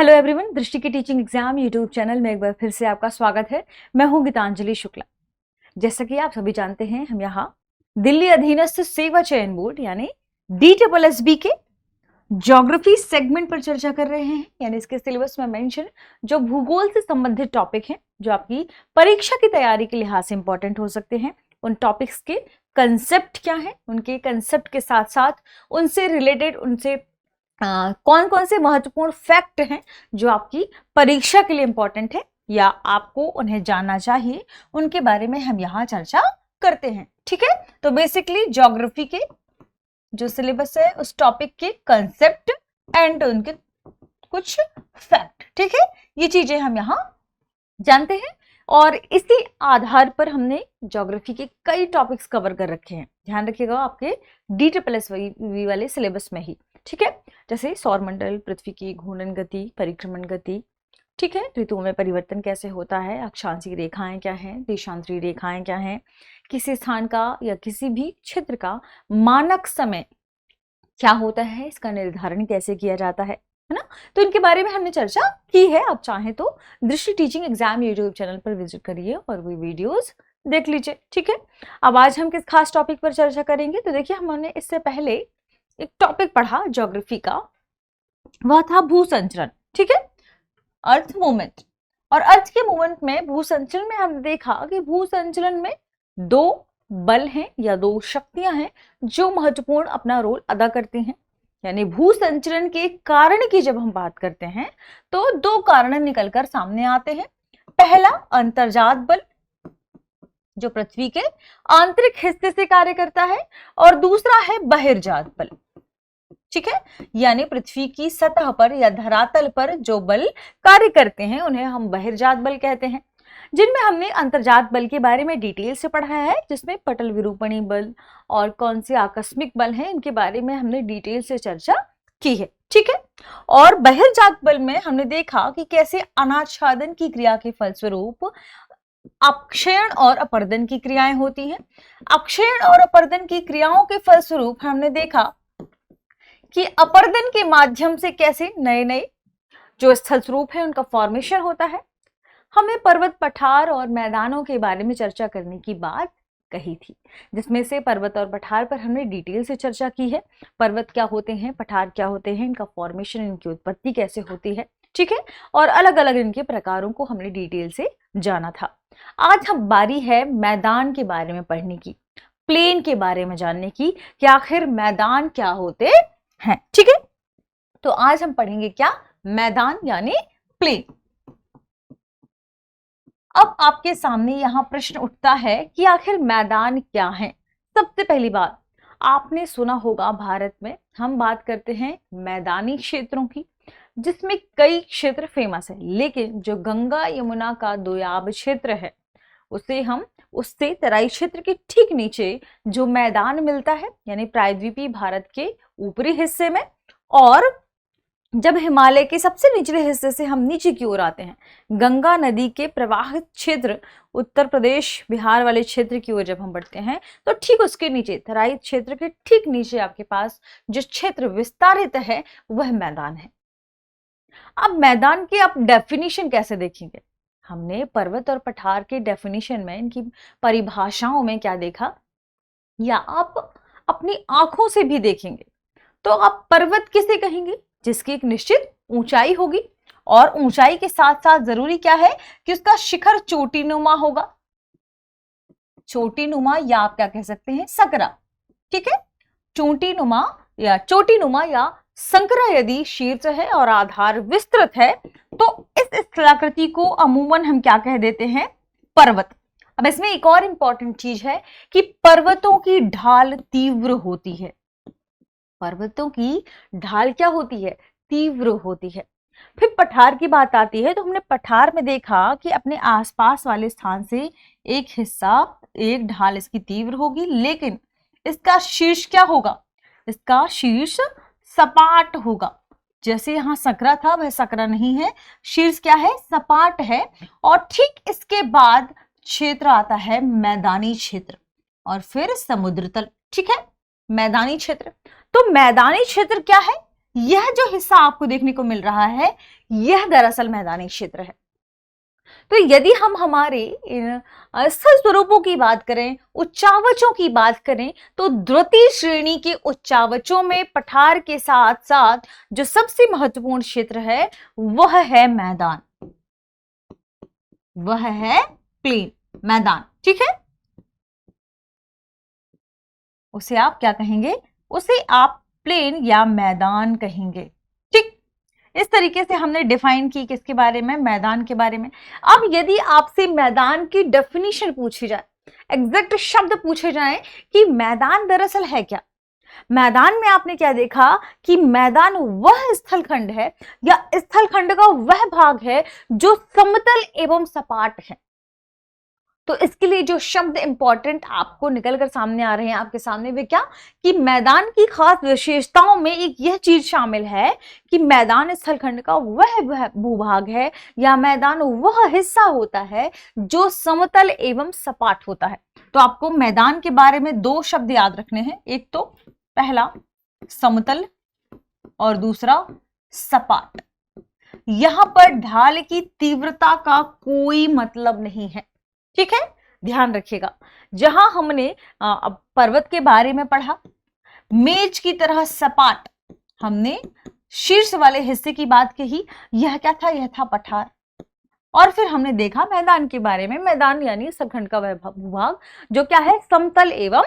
Hello everyone, दृष्टि की teaching exam YouTube channel में एक बार फिर से आपका स्वागत है। मैं हूं गीतांजलि शुक्ला। जैसा कि आप सभी जानते हैं, हम यहाँ दिल्ली अधीनस्थ सेवा चयन बोर्ड यानी DSSB के ज्योग्राफी सेगमेंट पर चर्चा कर रहे हैं। यानी इसके सिलेबस में मेंशन जो भूगोल से संबंधित टॉपिक हैं, जो आपकी परीक्षा की तैयारी के लिहाज से इंपॉर्टेंट हो सकते हैं, उन टॉपिक्स के कंसेप्ट क्या है, उनके कंसेप्ट के साथ साथ उनसे रिलेटेड कौन कौन से महत्वपूर्ण फैक्ट हैं जो आपकी परीक्षा के लिए इंपॉर्टेंट है या आपको उन्हें जानना चाहिए, उनके बारे में हम यहाँ चर्चा करते हैं। ठीक है, तो बेसिकली ज्योग्राफी के जो सिलेबस है उस टॉपिक के कंसेप्ट एंड उनके कुछ फैक्ट, ठीक है, ये चीजें हम यहाँ जानते हैं और इसी आधार पर हमने ज्योग्राफी के कई टॉपिक्स कवर कर रखे हैं। ध्यान रखिएगा आपके DSSB वाले सिलेबस में ही। ठीक है, जैसे सौरमंडल, पृथ्वी की घूर्णन गति, परिक्रमण गति, ठीक है, ऋतुओं में परिवर्तन कैसे होता है, अक्षांशीय रेखाएं क्या हैं, देशांतरी रेखाएं क्या हैं, किसी स्थान का या किसी भी क्षेत्र का मानक समय क्या होता है, इसका निर्धारण कैसे किया जाता है ना। तो इनके बारे में हमने चर्चा की है। आप चाहें तो दृष्टि टीचिंग एग्जाम यूट्यूब चैनल पर विजिट करिए और वो वीडियोस देख लीजिए। ठीक है, अब आज हम किस खास टॉपिक पर चर्चा करेंगे, तो देखिए हमने इससे पहले एक टॉपिक पढ़ा ज्योग्राफी का, वह था भूसंचरण। ठीक है, अर्थ मूवमेंट। और अर्थ के मूवमेंट में भूसंचरण में हमने देखा कि भूसंचरण में दो बल हैं या दो शक्तियां हैं जो महत्वपूर्ण अपना रोल अदा करती हैं। यानी भूसंचरण के कारण की जब हम बात करते हैं तो दो कारण निकलकर सामने आते हैं। पहला अंतर्जात बल जो पृथ्वी के आंतरिक हिस्से से कार्य करता है और दूसरा है बहिर्जात बल। ठीक है, यानी पृथ्वी की सतह पर या धरातल पर जो बल कार्य करते हैं उन्हें हम बहिर्जात बल कहते हैं, जिनमें हमने अंतर्जात बल के बारे में डिटेल से पढ़ा है, जिसमें पटल विरूपणी बल और कौन से आकस्मिक बल हैं इनके बारे में हमने डिटेल से चर्चा की है। ठीक है, और बहिर्जात बल में हमने देखा कि कैसे अनाच्छादन की क्रिया के फलस्वरूप अपक्षयण और अपर्दन की क्रियाएं होती हैं। अपक्षयण और अपर्दन की क्रियाओं के फलस्वरूप हमने देखा कि अपर्दन के माध्यम से कैसे नए नए जो स्थल स्वरूप है उनका फॉर्मेशन होता है। हमें पर्वत, पठार और मैदानों के बारे में चर्चा करने की बात कही थी, जिसमें से पर्वत और पठार पर हमने डिटेल से चर्चा की है। पर्वत क्या होते हैं, पठार क्या होते हैं, इनका फॉर्मेशन, इनकी उत्पत्ति कैसे होती है। ठीक है, और अलग अलग इनके प्रकारों को हमने डिटेल से जाना था। आज हम बारी है मैदान के बारे में पढ़ने की, प्लेन के बारे में जानने की कि आखिर मैदान क्या होते हैं। ठीक है, तो आज हम पढ़ेंगे क्या, मैदान यानी प्लेन। अब आपके सामने यहां प्रश्न उठता है कि आखिर मैदान क्या है। सबसे पहली बात, आपने सुना होगा भारत में हम बात करते हैं मैदानी क्षेत्रों की, जिसमें कई क्षेत्र फेमस है, लेकिन जो गंगा यमुना का दोयाब क्षेत्र है उससे तराई क्षेत्र के ठीक नीचे जो मैदान मिलता है, यानी प्रायद्वीपीय भारत के ऊपरी हिस्से में, और जब हिमालय के सबसे निचले हिस्से से हम नीचे की ओर आते हैं, गंगा नदी के प्रवाहित क्षेत्र उत्तर प्रदेश बिहार वाले क्षेत्र की ओर जब हम बढ़ते हैं, तो ठीक उसके नीचे तराई क्षेत्र के ठीक नीचे आपके पास जो क्षेत्र विस्तारित है वह मैदान है। अब मैदान की आप डेफिनेशन कैसे देखेंगे, हमने पर्वत और पठार के डेफिनेशन में इनकी परिभाषाओं में क्या देखा, या आप अपनी आंखों से भी देखेंगे तो आप पर्वत किसे कहेंगे, जिसकी एक निश्चित ऊंचाई होगी, और ऊंचाई के साथ साथ जरूरी क्या है कि उसका शिखर चोटीनुमा होगा, चोटीनुमा, या आप क्या कह सकते हैं, सकरा। ठीक है, चोटीनुमा या संकरा यदि शीर्ष है और आधार विस्तृत है तो इस स्थलाकृति को अमूमन हम क्या कह देते हैं, पर्वत। अब इसमें एक और इंपॉर्टेंट चीज है कि पर्वतों की ढाल तीव्र होती है। पर्वतों की ढाल क्या होती है, तीव्र होती है। फिर पठार की बात आती है तो हमने पठार में देखा कि अपने आसपास वाले स्थान से एक हिस्सा, एक ढाल इसकी तीव्र होगी, लेकिन इसका शीर्ष क्या होगा, इसका शीर्ष सपाट होगा। जैसे यहां सकरा था वह सकरा नहीं है, शीर्ष क्या है, सपाट है। और ठीक इसके बाद क्षेत्र आता है मैदानी क्षेत्र और फिर समुद्र तल। ठीक है, मैदानी क्षेत्र। तो मैदानी क्षेत्र क्या है, यह जो हिस्सा आपको देखने को मिल रहा है यह दरअसल मैदानी क्षेत्र है। तो यदि हम हमारे इन स्थल स्वरूपों की बात करें, उच्चावचों की बात करें, तो द्वितीय श्रेणी के उच्चावचों में पठार के साथ साथ जो सबसे महत्वपूर्ण क्षेत्र है वह है मैदान, वह है प्लेन, मैदान। ठीक है, उसे आप क्या कहेंगे? उसे आप प्लेन या मैदान कहेंगे। ठीक, इस तरीके से हमने डिफाइन की किसके बारे में? मैदान के बारे में। अब यदि आपसे मैदान की डेफिनेशन पूछी जाए, एग्जैक्ट शब्द पूछे जाएं कि मैदान दरअसल है क्या, मैदान में आपने क्या देखा कि मैदान वह स्थलखंड है या स्थलखंड का वह भाग है जो समतल एवं सपाट है। तो इसके लिए जो शब्द इंपॉर्टेंट आपको निकल कर सामने आ रहे हैं आपके सामने, वे क्या कि मैदान की खास विशेषताओं में एक यह चीज शामिल है कि मैदान स्थलखंड का वह भूभाग है या मैदान वह हिस्सा होता है जो समतल एवं सपाट होता है। तो आपको मैदान के बारे में दो शब्द याद रखने हैं, एक तो पहला समतल और दूसरा सपाट। यहां पर ढाल की तीव्रता का कोई मतलब नहीं है। ठीक है, ध्यान रखिएगा। जहां हमने पर्वत के बारे में पढ़ा, मेज की तरह सपाट, हमने शीर्ष वाले हिस्से की बात कही, यह क्या था? यह था पठार। और फिर हमने देखा मैदान के बारे में, मैदान यानी स्थलखंड का वह भूभाग जो क्या है? समतल एवं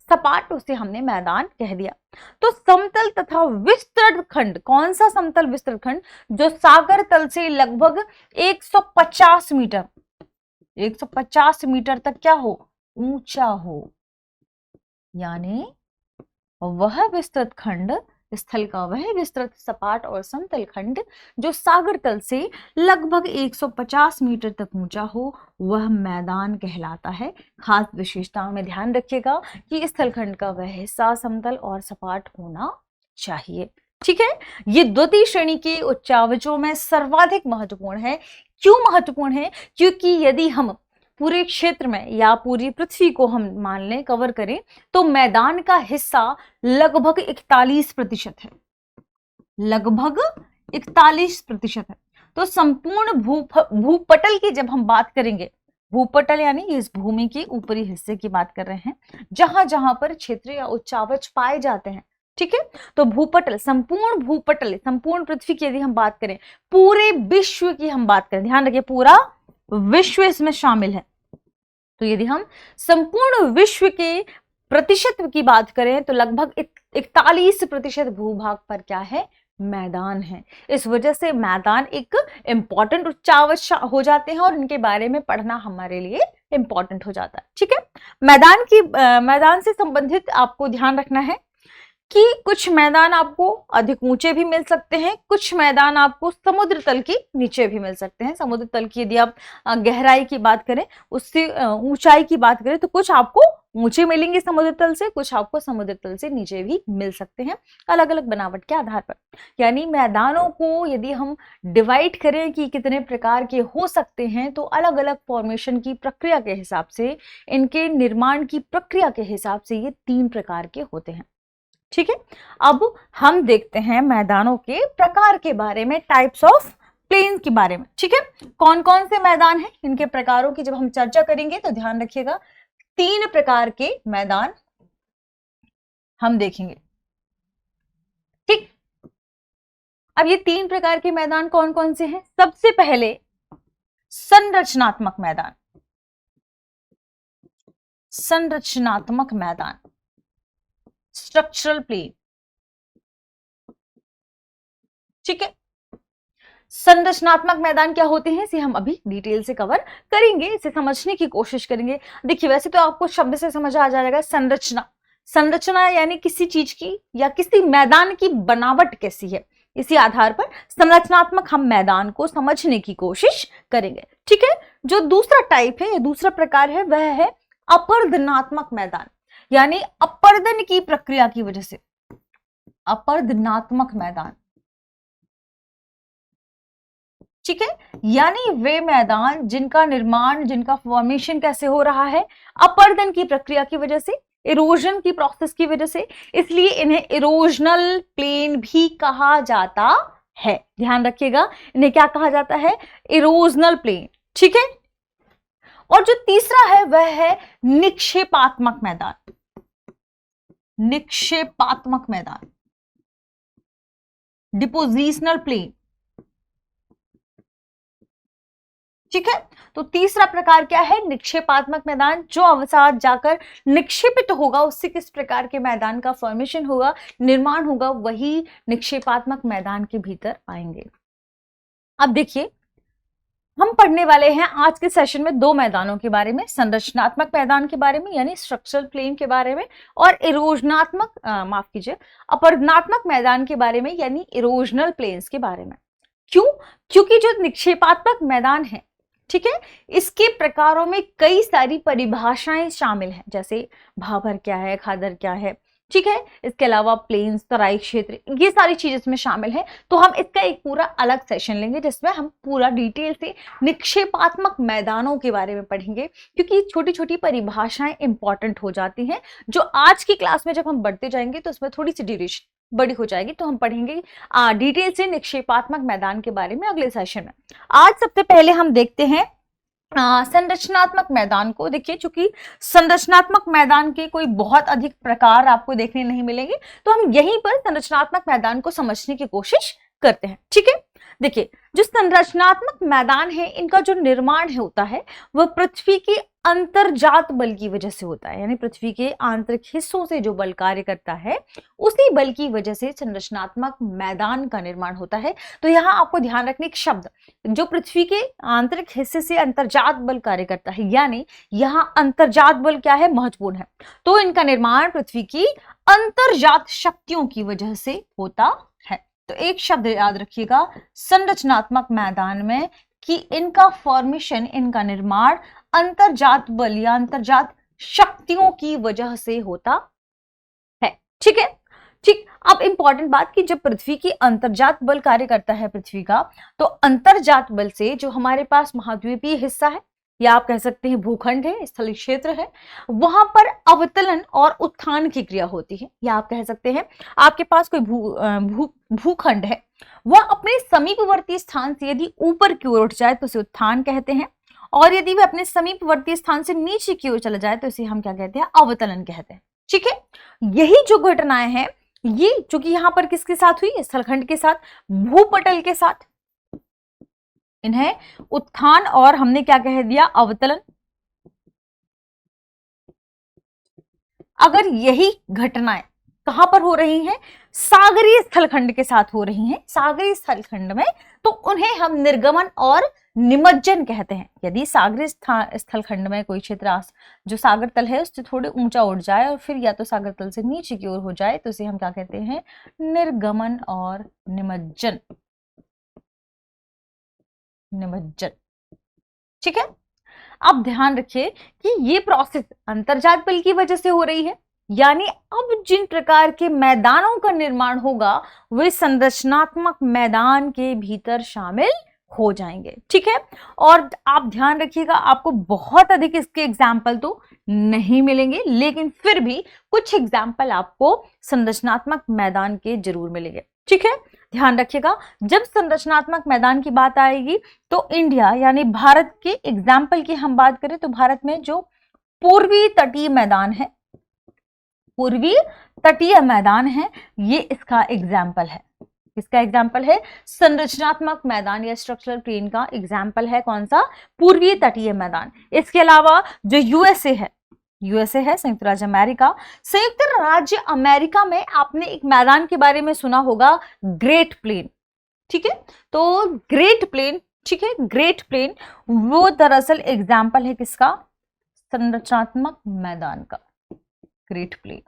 सपाट, उसे हमने मैदान कह दिया। तो समतल तथा विस्तृत खंड, कौन सा समतल विस्तृत खंड? जो सागर तल से लगभग 150 मीटर 150 मीटर तक क्या हो? ऊंचा हो, यानी वह विस्तृत खंड, स्थल का वह विस्तृत सपाट और समतल खंड जो सागर तल से लगभग 150 मीटर तक ऊंचा हो, वह मैदान कहलाता है। खास विशेषताओं में ध्यान रखिएगा कि स्थलखंड का वह हिस्सा समतल और सपाट होना चाहिए। ठीक है, ये द्वितीय श्रेणी के उच्चावचों में सर्वाधिक महत्वपूर्ण है। क्यों महत्वपूर्ण है? क्योंकि यदि हम पूरे क्षेत्र में या पूरी पृथ्वी को हम मान लें, कवर करें, तो मैदान का हिस्सा लगभग 41% है, लगभग 41% है। तो संपूर्ण भूपटल की जब हम बात करेंगे, भूपटल यानी इस भूमि के ऊपरी हिस्से की बात कर रहे हैं, जहां जहां पर क्षेत्र या उच्चावच पाए जाते हैं। ठीक है, तो भूपटल, संपूर्ण भूपटल, संपूर्ण पृथ्वी की यदि हम बात करें, पूरे विश्व की हम बात करें, ध्यान रखिए पूरा विश्व इसमें शामिल है। तो यदि हम संपूर्ण विश्व के प्रतिशत की बात करें तो लगभग 41% भूभाग पर क्या है? मैदान है। इस वजह से मैदान एक इंपॉर्टेंट उच्चावच हो जाते हैं और इनके बारे में पढ़ना हमारे लिए इंपॉर्टेंट हो जाता है। ठीक है, मैदान से संबंधित आपको ध्यान रखना है कि कुछ मैदान आपको अधिक ऊंचे भी मिल सकते हैं, कुछ मैदान आपको समुद्र तल के नीचे भी मिल सकते हैं। समुद्र तल की यदि आप गहराई की बात करें, उससे ऊंचाई की बात करें, तो कुछ आपको ऊंचे मिलेंगे समुद्र तल से, कुछ आपको समुद्र तल से नीचे भी मिल सकते हैं, अलग अलग बनावट के आधार पर। यानी मैदानों को यदि हम डिवाइड करें कि कितने प्रकार के हो सकते हैं, तो अलग अलग फॉर्मेशन की प्रक्रिया के हिसाब से, इनके निर्माण की प्रक्रिया के हिसाब से ये 3 प्रकार के होते हैं। ठीक है, अब हम देखते हैं मैदानों के प्रकार के बारे में, टाइप्स ऑफ प्लेन के बारे में। ठीक है, कौन कौन से मैदान हैं, इनके प्रकारों की जब हम चर्चा करेंगे तो ध्यान रखिएगा 3 प्रकार के मैदान हम देखेंगे। ठीक, अब ये 3 प्रकार के मैदान कौन कौन से हैं? सबसे पहले संरचनात्मक मैदान, संरचनात्मक मैदान, स्ट्रक्चरल प्लेन। ठीक है, संरचनात्मक मैदान क्या होते हैं इसे हम अभी डिटेल से कवर करेंगे, इसे समझने की कोशिश करेंगे। देखिए, वैसे तो आपको शब्द से समझ आ जाएगा संरचना, संरचना यानी किसी चीज की या किसी मैदान की बनावट कैसी है, इसी आधार पर संरचनात्मक हम मैदान को समझने की कोशिश करेंगे। ठीक है, जो दूसरा टाइप है या दूसरा प्रकार है वह है अपर्दनात्मक मैदान, यानी अपर्दन की प्रक्रिया की वजह से अपर्दनात्मक मैदान। ठीक है, यानी वे मैदान जिनका निर्माण, जिनका फॉर्मेशन कैसे हो रहा है? अपर्दन की प्रक्रिया की वजह से, इरोजन की प्रोसेस की वजह से, इसलिए इन्हें इरोजनल प्लेन भी कहा जाता है। ध्यान रखिएगा, इन्हें क्या कहा जाता है? Erosional plain. ठीक है। और जो तीसरा है वह है निक्षेपात्मक मैदान। निक्षेपात्मक मैदान, डिपोजिशनल प्लेन। ठीक है। तो तीसरा प्रकार क्या है? निक्षेपात्मक मैदान। जो अवसाद जाकर निक्षेपित होगा उससे किस प्रकार के मैदान का फॉर्मेशन होगा, निर्माण होगा, वही निक्षेपात्मक मैदान के भीतर आएंगे। अब देखिए, हम पढ़ने वाले हैं आज के सेशन में दो मैदानों के बारे में, संरचनात्मक मैदान के बारे में यानी स्ट्रक्चरल प्लेन के बारे में, और इरोजनात्मक माफ कीजिए अपरदनात्मक मैदान के बारे में यानी इरोजनल प्लेन्स के बारे में। क्यों? क्योंकि जो निक्षेपात्मक मैदान है, ठीक है, इसके प्रकारों में कई सारी परिभाषाएं शामिल हैं, जैसे भाबर क्या है, खादर क्या है, ठीक है, इसके अलावा प्लेन्स, तराई क्षेत्र, ये सारी चीजें इसमें शामिल हैं। तो हम इसका एक पूरा अलग सेशन लेंगे जिसमें हम पूरा डिटेल से निक्षेपात्मक मैदानों के बारे में पढ़ेंगे, क्योंकि छोटी छोटी परिभाषाएं इंपॉर्टेंट हो जाती हैं, जो आज की क्लास में जब हम बढ़ते जाएंगे तो उसमें थोड़ी सी ड्यूरेशन बड़ी हो जाएगी, तो हम पढ़ेंगे डिटेल से निक्षेपात्मक मैदान के बारे में अगले सेशन में। आज सबसे पहले हम देखते हैं संरचनात्मक मैदान को। देखिए, चूंकि संरचनात्मक मैदान के कोई बहुत अधिक प्रकार आपको देखने नहीं मिलेंगे, तो हम यहीं पर संरचनात्मक मैदान को समझने की कोशिश करते हैं। ठीक है। देखिए, जो संरचनात्मक मैदान है, इनका जो निर्माण होता है वह पृथ्वी के अंतर्जात बल की वजह से होता है, यानी पृथ्वी के आंतरिक हिस्सों से जो बल कार्य करता है उसी बल की वजह से संरचनात्मक मैदान का निर्माण होता है। तो यहाँ आपको ध्यान रखने एक शब्द, जो पृथ्वी के आंतरिक हिस्से से अंतर्जात बल कार्य करता है, यानी यहाँ अंतर्जात बल क्या है? महत्वपूर्ण है। तो इनका निर्माण पृथ्वी की अंतर्जात शक्तियों की वजह से होता है। तो एक शब्द याद रखिएगा संरचनात्मक मैदान में, कि इनका फॉर्मेशन, इनका निर्माण अंतर्जात बल या अंतर्जात शक्तियों की वजह से होता है। ठीक है। ठीक। अब इंपॉर्टेंट बात कि जब पृथ्वी की अंतर्जात बल कार्य करता है पृथ्वी का, तो अंतर्जात बल से जो हमारे पास महाद्वीपीय हिस्सा है, या आप कह सकते हैं भूखंड है, स्थलीय क्षेत्र है, वहां पर अवतलन और उत्थान की क्रिया होती है। या आप कह सकते हैं आपके पास कोई भूखंड है, वह अपने समीपवर्ती स्थान से यदि ऊपर की ओर उठ जाए तो उसे उत्थान कहते हैं, और यदि वह अपने समीपवर्ती स्थान से नीचे की ओर चला जाए तो इसे हम क्या कहते हैं? अवतलन कहते हैं। ठीक है। यही जो घटनाएं हैं, ये चूंकि यहां पर किसके साथ हुई? स्थलखंड के साथ, भूपटल के साथ, इन्हें उत्थान और हमने क्या कह दिया? अवतलन। अगर यही घटनाएं कहां पर हो रही हैं? सागरीय स्थलखंड के साथ हो रही हैं, सागरीय स्थलखंड में, तो उन्हें हम निर्गमन और निमज्जन कहते हैं। यदि सागरीय स्थलखंड में कोई क्षेत्र जो सागर तल है उससे थोड़े ऊंचा उठ जाए और फिर या तो सागर तल से नीचे की ओर हो जाए, तो इसे हम क्या कहते हैं? निर्गमन और निमज्जन। निमज्जन। ठीक है। अब ध्यान रखिए कि ये प्रोसेस अंतर्जात बल की वजह से हो रही है, यानी अब जिन प्रकार के मैदानों का निर्माण होगा वे संरचनात्मक मैदान के भीतर शामिल हो जाएंगे। ठीक है। और आप ध्यान रखिएगा, आपको बहुत अधिक इसके एग्जाम्पल तो नहीं मिलेंगे, लेकिन फिर भी कुछ एग्जाम्पल आपको संरचनात्मक मैदान के जरूर मिलेंगे। ठीक है। ध्यान रखिएगा, जब संरचनात्मक मैदान की बात आएगी तो इंडिया यानी भारत के एग्जाम्पल की हम बात करें तो भारत में जो पूर्वी तटीय मैदान है, पूर्वी तटीय मैदान है, ये इसका एग्जाम्पल है। इसका एग्जाम्पल है संरचनात्मक मैदान या स्ट्रक्चरल प्लेन का एग्जाम्पल है कौन सा? पूर्वी तटीय मैदान। इसके अलावा जो यूएसए है, यूएसए है संयुक्त राज्य अमेरिका, संयुक्त राज्य अमेरिका में आपने एक मैदान के बारे में सुना होगा, ग्रेट प्लेन। ठीक है। तो ग्रेट प्लेन, ठीक है, ग्रेट प्लेन वो दरअसल एग्जाम्पल है किसका? संरचनात्मक मैदान का। ग्रेट प्लेन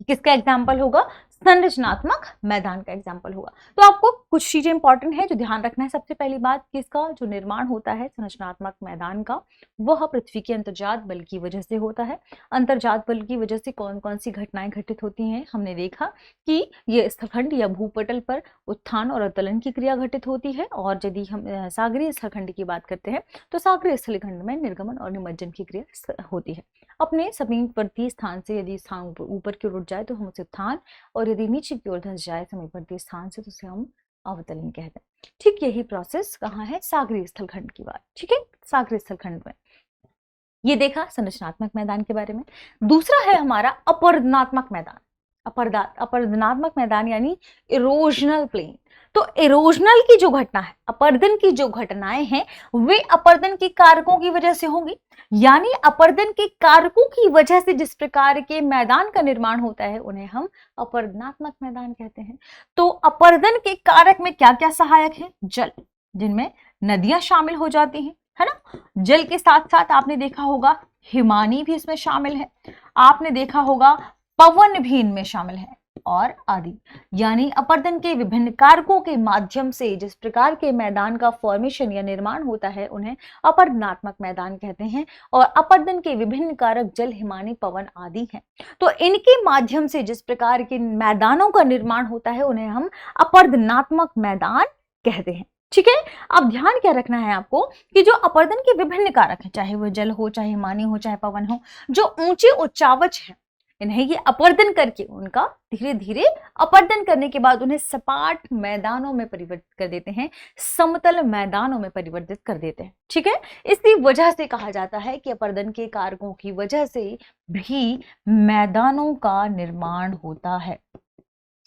किसका एग्जाम्पल होगा? संरचनात्मक मैदान का एग्जाम्पल होगा। तो आपको कुछ चीजें इंपॉर्टेंट है जो ध्यान रखना है। सबसे पहली बात, किसका जो निर्माण होता है संरचनात्मक मैदान का, वह पृथ्वी के अंतर्जात बल की वजह से होता है। अंतर्जात बल की वजह से कौन कौन सी घटनाएं घटित होती हैं? हमने देखा कि ये स्थलखंड या भूपटल पर उत्थान और अवतलन की क्रिया घटित होती है, और यदि हम सागरीय स्थलखंड की बात करते हैं तो सागरीय स्थलखंड में निर्गमन और निमज्जन की क्रिया होती है। अपने समीपवर्ती स्थान से, यदि स्थान ऊपर की ओर उठ जाए तो हम उसे उत्थान, और यदि नीचे की ओर धंस जाए समीपवर्ती स्थान से तो उसे हम अवतलन कहते हैं। ठीक यही प्रोसेस कहाँ है, सागरीय स्थलखंड की बात। ठीक है, सागरीय स्थलखंड में ये देखा संरचनात्मक मैदान के बारे में। दूसरा है हमारा अपरदनात्मक मैदान। अपरदनात्मक मैदान यानी इरोजनल प्लेन। तो इरोजनल की जो घटना है, अपरदन की जो घटनाएं हैं, वे अपरदन के कारकों की वजह से होंगी। यानी अपरदन के कारकों की वजह से जिस प्रकार के मैदान का निर्माण होता है उन्हें हम अपरदनात्मक मैदान कहते हैं। तो अपरदन के कारक में क्या क्या सहायक है? जल, जिनमें नदियां शामिल हो जाती हैं, है ना। जल के साथ साथ आपने देखा होगा हिमानी भी इसमें शामिल है, आपने देखा होगा पवन भी इनमें शामिल है, और आदि। यानी अपरदन के विभिन्न कारकों के माध्यम से जिस प्रकार के मैदान का फॉर्मेशन या निर्माण होता है उन्हें अपरदनात्मक मैदान कहते हैं। और अपरदन के विभिन्न कारक जल, हिमानी, पवन आदि हैं। तो इनके माध्यम से जिस प्रकार के मैदानों का निर्माण होता है उन्हें हम अपरदनात्मक मैदान कहते हैं। ठीक है, अब ध्यान क्या रखना है आपको कि जो अपरदन के विभिन्न कारक हैं, चाहे वो जल हो, चाहे हिमानी हो, चाहे पवन हो, जो ऊंचे उच्चावच हैं, इन्हें ये अपरदन करके उनका धीरे धीरे अपरदन करने के बाद उन्हें सपाट मैदानों में परिवर्तित कर देते हैं, समतल मैदानों में परिवर्तित कर देते हैं। ठीक है, इसी वजह से कहा जाता है कि अपरदन के कारकों की वजह से भी मैदानों का निर्माण होता है,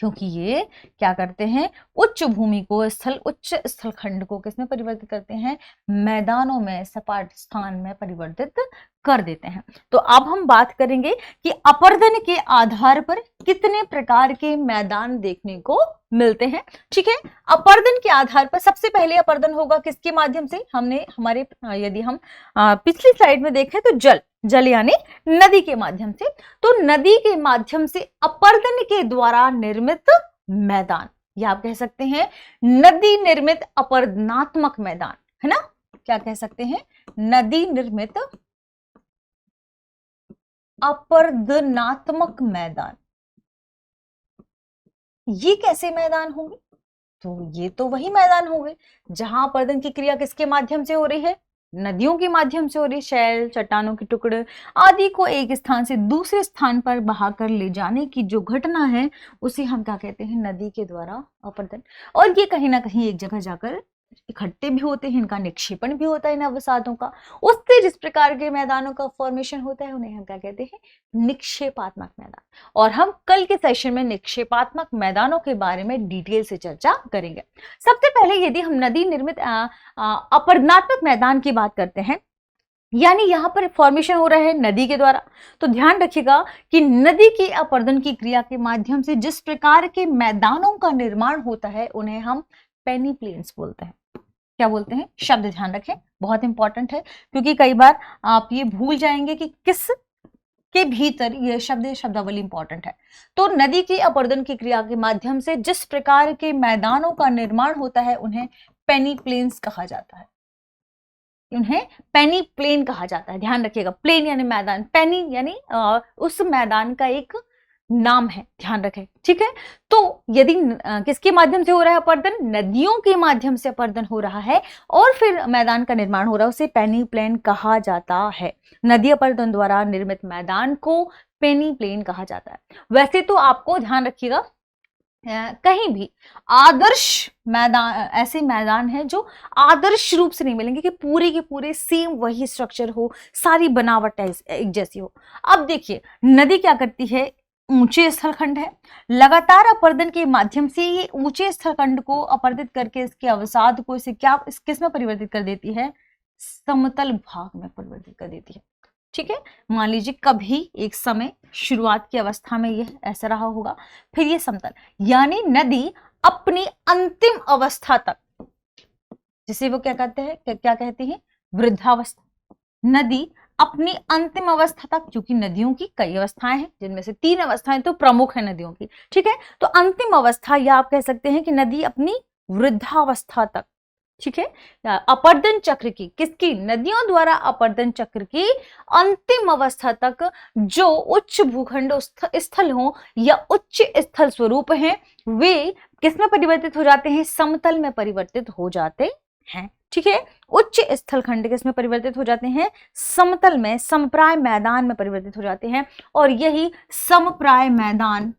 क्योंकि ये क्या करते हैं, उच्च भूमि को उच्च स्थलखंड को किसमें परिवर्तित करते हैं, मैदानों में, सपाट स्थान में परिवर्तित कर देते हैं। तो अब हम बात करेंगे कि अपरदन के आधार पर कितने प्रकार के मैदान देखने को मिलते हैं। ठीक है, अपरदन के आधार पर सबसे पहले अपरदन होगा किसके माध्यम से, हमने हमारे यदि हम पिछली स्लाइड में देखें तो जल यानी नदी के माध्यम से। तो नदी के माध्यम से अपरदन के द्वारा निर्मित मैदान, या आप कह सकते हैं नदी निर्मित अपरदनात्मक मैदान, है ना। क्या कह सकते हैं, नदी निर्मित अपरदनात्मक मैदान। ये कैसे मैदान होंगे, तो ये तो वही मैदान होंगे जहां अपरदन की क्रिया किसके माध्यम से हो रही है, नदियों के माध्यम से हो रही है। शैल, चट्टानों के टुकड़े आदि को एक स्थान से दूसरे स्थान पर बहाकर ले जाने की जो घटना है उसे हम क्या कहते हैं, नदी के द्वारा अपरदन। और ये कहीं ना कहीं एक जगह जाकर इकट्ठे भी होते हैं, इनका निक्षेपण भी होता है इन अवसादों का। उससे जिस प्रकार के मैदानों का फॉर्मेशन होता है उन्हें हम क्या कहते हैं, निक्षेपात्मक मैदान। और हम कल के सेशन में निक्षेपात्मक मैदानों के बारे में डिटेल से चर्चा करेंगे। सबसे पहले यदि हम नदी निर्मित अपरदनात्मक मैदान की बात करते हैं, यानी यहां पर फॉर्मेशन हो रहा है नदी के द्वारा, तो ध्यान रखिएगा कि नदी की अपरदन की क्रिया के माध्यम से जिस प्रकार के मैदानों का निर्माण होता है उन्हें हम पेनी प्लेन्स बोलते हैं। क्या बोलते हैं, शब्द ध्यान रखें, बहुत इंपॉर्टेंट है, क्योंकि कई बार आप ये भूल जाएंगे कि किस के भीतर यह शब्दावली इंपॉर्टेंट है। तो नदी की अपरदन की क्रिया के माध्यम से जिस प्रकार के मैदानों का निर्माण होता है उन्हें पेनी प्लेन्स कहा जाता है, उन्हें पेनी प्लेन कहा जाता है। ध्यान रखिएगा, प्लेन यानी मैदान, पेनी यानी उस मैदान का एक नाम है, ध्यान रखें। ठीक है, तो यदि किसके माध्यम से हो रहा है अपरदन, नदियों के माध्यम से अपरदन हो रहा है और फिर मैदान का निर्माण हो रहा है, उसे पेनी प्लेन कहा जाता है। नदी अपरदन द्वारा निर्मित मैदान को पेनी प्लेन कहा जाता है। वैसे तो आपको ध्यान रखिएगा, कहीं भी आदर्श मैदान, ऐसे मैदान है जो आदर्श रूप से नहीं मिलेंगे कि पूरे के पूरे सेम वही स्ट्रक्चर हो, सारी बनावट एक जैसी हो। अब देखिए नदी क्या करती है, ऊंचे स्थलखंड है, लगातार अपरदन के माध्यम से ये ऊंचे स्थलखंड को अपरदित करके इसके अवसाद को इसे किस में परिवर्तित कर देती है, समतल भाग में परिवर्तित कर देती है। ठीक है, मान लीजिए कभी एक समय शुरुआत की अवस्था में यह ऐसा रहा होगा, फिर ये समतल, यानी नदी अपनी अंतिम अवस्था तक, जिसे वो क्या कहते हैं, क्या कहती है, वृद्धावस्था। नदी अपनी अंतिम अवस्था तक, क्योंकि नदियों की कई अवस्थाएं हैं जिनमें से 3 अवस्थाएं तो प्रमुख है नदियों की। ठीक है, तो अंतिम अवस्था, या आप कह सकते हैं कि नदी अपनी वृद्धावस्था तक, ठीक है, अपरदन चक्र की, किसकी, नदियों द्वारा अपरदन चक्र की अंतिम अवस्था तक जो उच्च भूखंड स्थल हो या उच्च स्थल स्वरूप हैं, वे किस में परिवर्तित हो जाते हैं, समतल में परिवर्तित हो जाते हैं। ठीक है, उच्च स्थल खंड किसमें परिवर्तित हो जाते हैं? समतल में, समप्राय मैदान में परिवर्तित हो जाते हैं। और यही समप्राय मैदान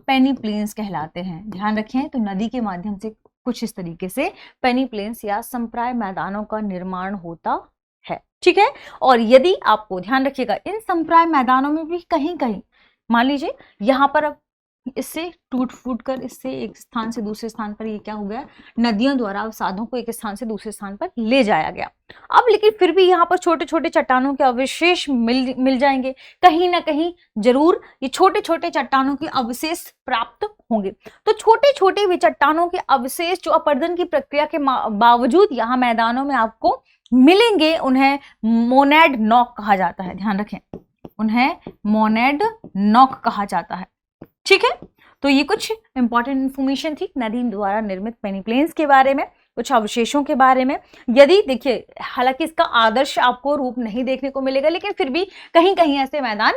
पेनिप्लेन्स कहलाते हैं। ध्यान रखें, तो नदी के माध्यम से कुछ इस तरीके से पेनिप्लेन्स या समप्राय मैदानों का निर्माण होता है। ठीक है, और यदि आपको ध्यान रखिएगा, इन समप्राय मैदानों में भी कहीं कहीं मान लीजिए यहां पर अब इससे टूट फूट कर इससे एक स्थान से दूसरे स्थान पर ये क्या हो गया, नदियों द्वारा अवसादों को एक स्थान से दूसरे स्थान पर ले जाया गया। अब लेकिन फिर भी यहाँ पर छोटे छोटे चट्टानों के अवशेष मिल जाएंगे, कहीं ना कहीं जरूर ये छोटे छोटे चट्टानों के अवशेष प्राप्त होंगे। तो छोटे छोटे भी चट्टानों के अवशेष जो अपरदन की प्रक्रिया के बावजूद यहाँ मैदानों में आपको मिलेंगे, उन्हें मोनेड नॉक कहा जाता है। ध्यान रखें, उन्हें मोनेड नॉक कहा जाता है। ठीक है, तो ये कुछ इंपॉर्टेंट इंफॉर्मेशन थी नदी द्वारा निर्मित पेनिप्लेन्स के बारे में, कुछ अवशेषों के बारे में। यदि देखिए, हालांकि इसका आदर्श आपको रूप नहीं देखने को मिलेगा, लेकिन फिर भी कहीं कहीं ऐसे मैदान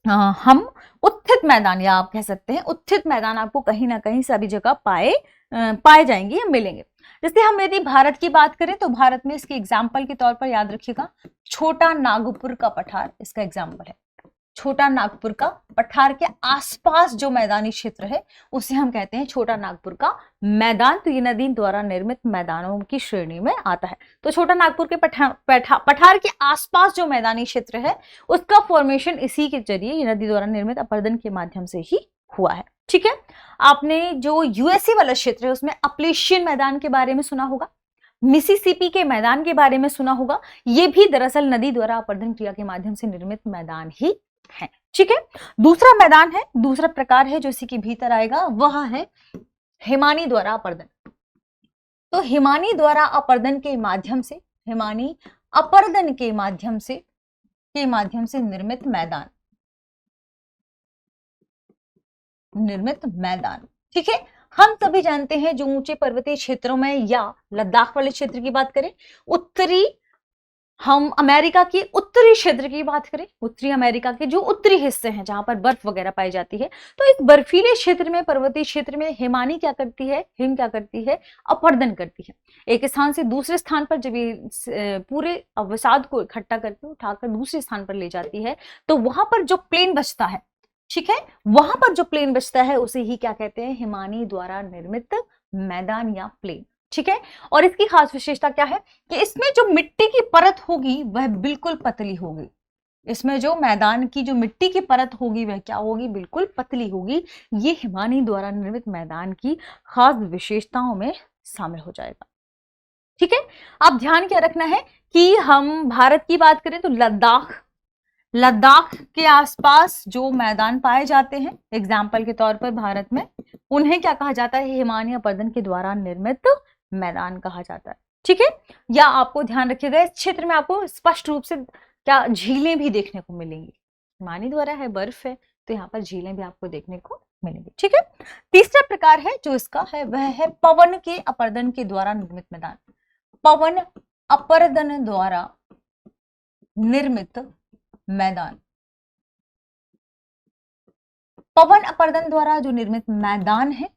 हम उत्थित मैदान, या आप कह सकते हैं उत्थित मैदान, आपको कहीं ना कहीं सभी जगह पाए जाएंगे या मिलेंगे। जैसे हम यदि भारत की बात करें तो भारत में इसके एग्जाम्पल के तौर पर याद रखिएगा, छोटा नागपुर का पठार इसका एग्जाम्पल है। छोटा नागपुर का पठार के आसपास जो मैदानी क्षेत्र है उसे हम कहते हैं छोटा नागपुर का मैदान। तो ये नदी द्वारा निर्मित मैदानों की श्रेणी में आता है। तो छोटा नागपुर के पठार के आसपास जो मैदानी क्षेत्र है उसका फॉर्मेशन इसी के जरिए ये नदी द्वारा निर्मित अपरदन के माध्यम से ही हुआ है। ठीक है, आपने जो यूएसए वाला क्षेत्र है उसमें अपलेशियन मैदान के बारे में सुना होगा, मिसिसिपी के मैदान के बारे में सुना होगा। ये भी दरअसल नदी द्वारा अपरदन क्रिया के माध्यम से निर्मित मैदान ही है। ठीक है, दूसरा मैदान है, दूसरा प्रकार है जो इसी के भीतर आएगा, वह है हिमानी द्वारा अपरदन। तो हिमानी द्वारा अपरदन के माध्यम से, हिमानी अपरदन के माध्यम से निर्मित मैदान। ठीक है, हम सभी जानते हैं जो ऊंचे पर्वतीय क्षेत्रों में या लद्दाख वाले क्षेत्र की बात करें, हम अमेरिका के उत्तरी क्षेत्र की बात करें, उत्तरी अमेरिका के जो उत्तरी हिस्से हैं जहां पर बर्फ वगैरह पाई जाती है, तो इस बर्फीले क्षेत्र में, पर्वतीय क्षेत्र में हिमानी क्या करती है, हिम क्या करती है, अपरदन करती है। एक स्थान से दूसरे स्थान पर जब ये पूरे अवसाद को इकट्ठा करके उठाकर दूसरे स्थान पर ले जाती है, तो वहां पर जो प्लेन बचता है, ठीक है, वहां पर जो प्लेन बचता है उसे ही क्या कहते हैं, हिमानी द्वारा निर्मित मैदान या प्लेन। ठीक है, और इसकी खास विशेषता क्या है कि इसमें जो मिट्टी की परत होगी वह बिल्कुल पतली होगी। इसमें जो मैदान की जो मिट्टी की परत होगी वह क्या होगी, बिल्कुल पतली होगी। ये हिमानी द्वारा निर्मित मैदान की खास विशेषताओं में शामिल हो जाएगा। ठीक है, अब ध्यान क्या रखना है कि हम भारत की बात करें तो लद्दाख के आसपास जो मैदान पाए जाते हैं, एग्जाम्पल के तौर पर भारत में, उन्हें क्या कहा जाता है, हिमानी अपरदन के द्वारा निर्मित मैदान कहा जाता है। ठीक है, या आपको ध्यान रखिएगा इस क्षेत्र में आपको स्पष्ट रूप से क्या झीलें भी देखने को मिलेंगी। हिमानी द्वारा है, बर्फ है, तो यहाँ पर झीलें भी आपको देखने को मिलेंगी। ठीक है, तीसरा प्रकार है जो इसका है वह है पवन के अपरदन के द्वारा निर्मित मैदान। पवन अपरदन द्वारा निर्मित मैदान, पवन अपरदन द्वारा जो निर्मित मैदान है,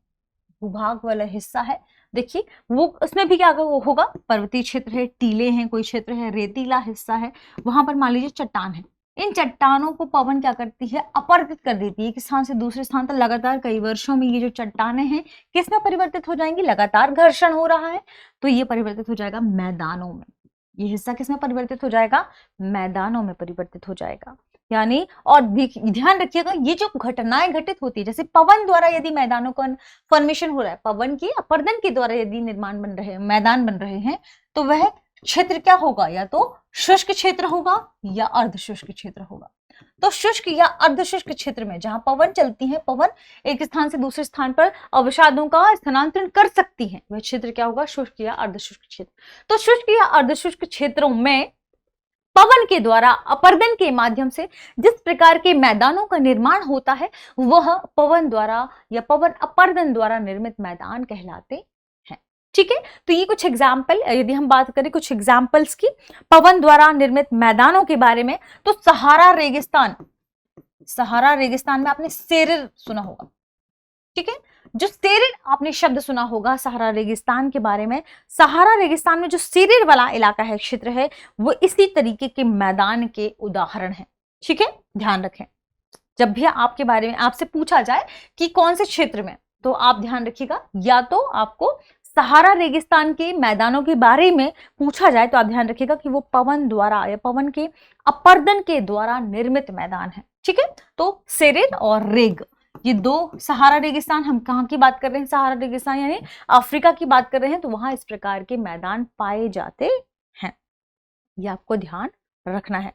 भूभाग वाला हिस्सा है, देखिए वो उसमें भी क्या होगा, पर्वतीय क्षेत्र है, टीले हैं, कोई क्षेत्र है रेतीला हिस्सा है, वहां पर मान लीजिए चट्टान है। इन चट्टानों को पवन क्या करती है, अपरदित कर देती है एक स्थान से दूसरे स्थान तक। लगातार कई वर्षों में ये जो चट्टानें हैं किस में परिवर्तित हो जाएंगी, लगातार घर्षण हो रहा है तो ये परिवर्तित हो जाएगा मैदानों में। ये हिस्सा किस में परिवर्तित हो जाएगा, मैदानों में परिवर्तित हो जाएगा। यानी, और ध्यान रखिएगा ये जो घटनाएं घटित होती है, जैसे पवन द्वारा यदि मैदानों का फॉर्मेशन हो रहा है, पवन के अपरदन के द्वारा यदि निर्माण बन रहे हैं, मैदान बन रहे हैं, तो वह क्षेत्र क्या होगा, या तो शुष्क क्षेत्र होगा या अर्धशुष्क क्षेत्र होगा। तो शुष्क या अर्धशुष्क क्षेत्र में जहां पवन चलती है, पवन एक स्थान से दूसरे स्थान पर अवसादों का स्थानांतरण कर सकती है, वह क्षेत्र क्या होगा, शुष्क या अर्धशुष्क क्षेत्र। तो शुष्क या अर्धशुष्क क्षेत्रों में पवन के द्वारा अपरदन के माध्यम से जिस प्रकार के मैदानों का निर्माण होता है वह पवन द्वारा या पवन अपरदन द्वारा निर्मित मैदान कहलाते हैं। ठीक है, तो ये कुछ एग्जाम्पल, यदि हम बात करें कुछ एग्जाम्पल्स की पवन द्वारा निर्मित मैदानों के बारे में, तो सहारा रेगिस्तान में आपने सेरिर सुना होगा। ठीक है, जो सेरिड आपने शब्द सुना होगा सहारा रेगिस्तान के बारे में, सहारा रेगिस्तान में जो सेरिड वाला इलाका है, क्षेत्र है, वो इसी तरीके के मैदान के उदाहरण है। ठीक है, ध्यान रखें, जब भी आपके बारे में आपसे पूछा जाए कि कौन से क्षेत्र में, तो आप ध्यान रखिएगा, या तो आपको सहारा रेगिस्तान के मैदानों के बारे में पूछा जाए तो आप ध्यान रखिएगा कि वो पवन द्वारा या पवन के अपर्दन के द्वारा निर्मित मैदान है। ठीक है, तो सेरिड और रेग, ये दो, सहारा रेगिस्तान, हम कहाँ की बात कर रहे हैं, सहारा रेगिस्तान यानी अफ्रीका की बात कर रहे हैं, तो वहां इस प्रकार के मैदान पाए जाते हैं, ये आपको ध्यान रखना है।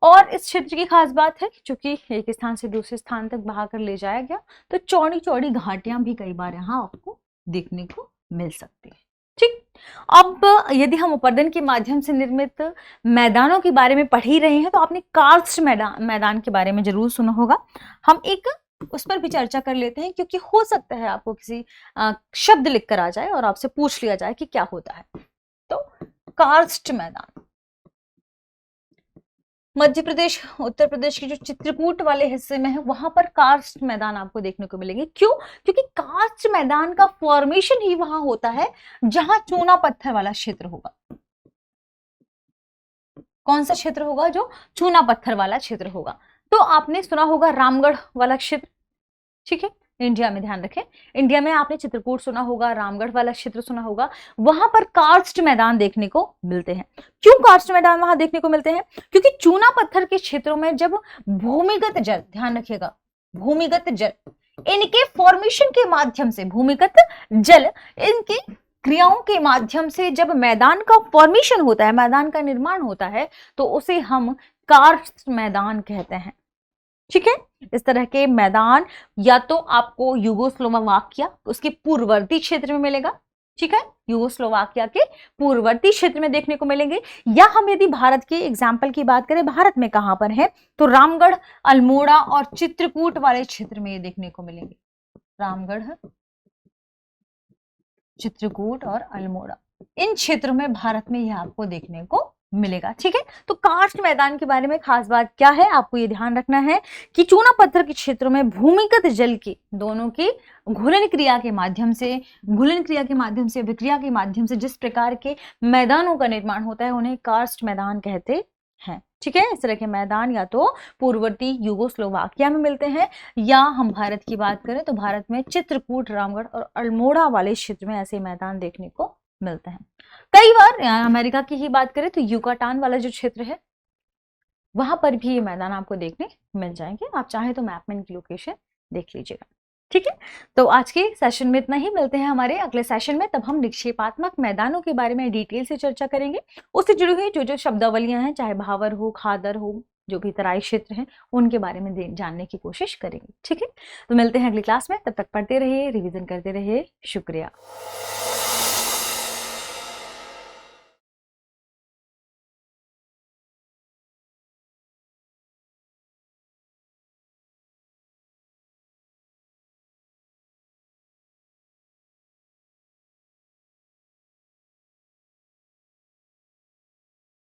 और इस क्षेत्र की खास बात है कि चूंकि एक स्थान से दूसरे स्थान तक बहाकर ले जाया गया, तो चौड़ी चौड़ी घाटियां भी कई बार यहाँ आपको देखने को मिल सकती है। ठीक, अब यदि हम अपर्दन के माध्यम से निर्मित मैदानों के बारे में पढ़ ही रहे हैं, तो आपने कार्स्ट मैदान के बारे में जरूर सुना होगा। हम एक उस पर भी चर्चा कर लेते हैं, क्योंकि हो सकता है आपको किसी शब्द लिख कर आ जाए और आपसे पूछ लिया जाए कि क्या होता है। तो कार्स्ट मैदान, मध्य प्रदेश, उत्तर प्रदेश के जो चित्रकूट वाले हिस्से में है, वहां पर कार्स्ट मैदान आपको देखने को मिलेंगे। क्यों? क्योंकि कार्स्ट मैदान का फॉर्मेशन ही वहां होता है जहां चूना पत्थर वाला क्षेत्र होगा। कौन सा क्षेत्र होगा? जो चूना पत्थर वाला क्षेत्र होगा। तो आपने सुना होगा रामगढ़ वाला क्षेत्र, ठीक है, इंडिया में, ध्यान रखें, इंडिया में आपने चित्रकूट सुना होगा, रामगढ़ वाला क्षेत्र सुना होगा, वहां पर कार्स्ट मैदान देखने को मिलते हैं। क्यों कार्स्ट मैदान वहां देखने को मिलते हैं? क्योंकि चूना पत्थर के क्षेत्रों में जब भूमिगत जल, ध्यान रखिएगा, भूमिगत जल, इनके फॉर्मेशन के माध्यम से, भूमिगत जल इनकी क्रियाओं के माध्यम से जब मैदान का फॉर्मेशन होता है, मैदान का निर्माण होता है, तो उसे हम कार्स्ट मैदान कहते हैं। ठीक है, इस तरह के मैदान या तो आपको यूगोस्लोवाकिया उसके पूर्ववर्ती क्षेत्र में मिलेगा, ठीक है, यूगोस्लोवाकिया के पूर्ववर्ती क्षेत्र में देखने को मिलेंगे, या हम यदि भारत के एग्जाम्पल की बात करें, भारत में कहां पर है, तो रामगढ़, अल्मोड़ा और चित्रकूट वाले क्षेत्र में ये देखने को मिलेंगे। रामगढ़, चित्रकूट और अल्मोड़ा, इन क्षेत्रों में भारत में यह आपको देखने को मिलेगा। ठीक है, तो कार्स्ट मैदान के बारे में खास बात क्या है, आपको ये ध्यान रखना है कि चूना पत्थर के क्षेत्रों में भूमिगत जल की दोनों की घुलन क्रिया के माध्यम से, अभिक्रिया के माध्यम से जिस प्रकार के मैदानों का निर्माण होता है, उन्हें कार्स्ट मैदान कहते हैं। ठीक है, इस तरह के मैदान या तो पूर्ववर्ती यूगोस्लोवाकिया में मिलते हैं, या हम भारत की बात करें तो भारत में चित्रकूट, रामगढ़ और अल्मोड़ा वाले क्षेत्र में ऐसे मैदान देखने को मिलते हैं। कई बार अमेरिका की ही बात करें तो युकाटान वाला जो क्षेत्र है, वहां पर भी ये मैदान आपको देखने मिल जाएंगे। आप चाहें तो मैप में इनकी लोकेशन देख लीजिएगा। ठीक है, तो आज के सेशन में इतना ही, मिलते हैं हमारे अगले सेशन में, तब हम निक्षेपात्मक मैदानों के बारे में डिटेल से चर्चा करेंगे। उससे जुड़ी हुई जो जो शब्दावलियां हैं, चाहे भावर हो, खादर हो, जो भी तराई क्षेत्र हैं, उनके बारे में जानने की कोशिश करेंगे। ठीक है, तो मिलते हैं अगली क्लास में, तब तक पढ़ते रहिए, रिवीजन करते रहिए। शुक्रिया।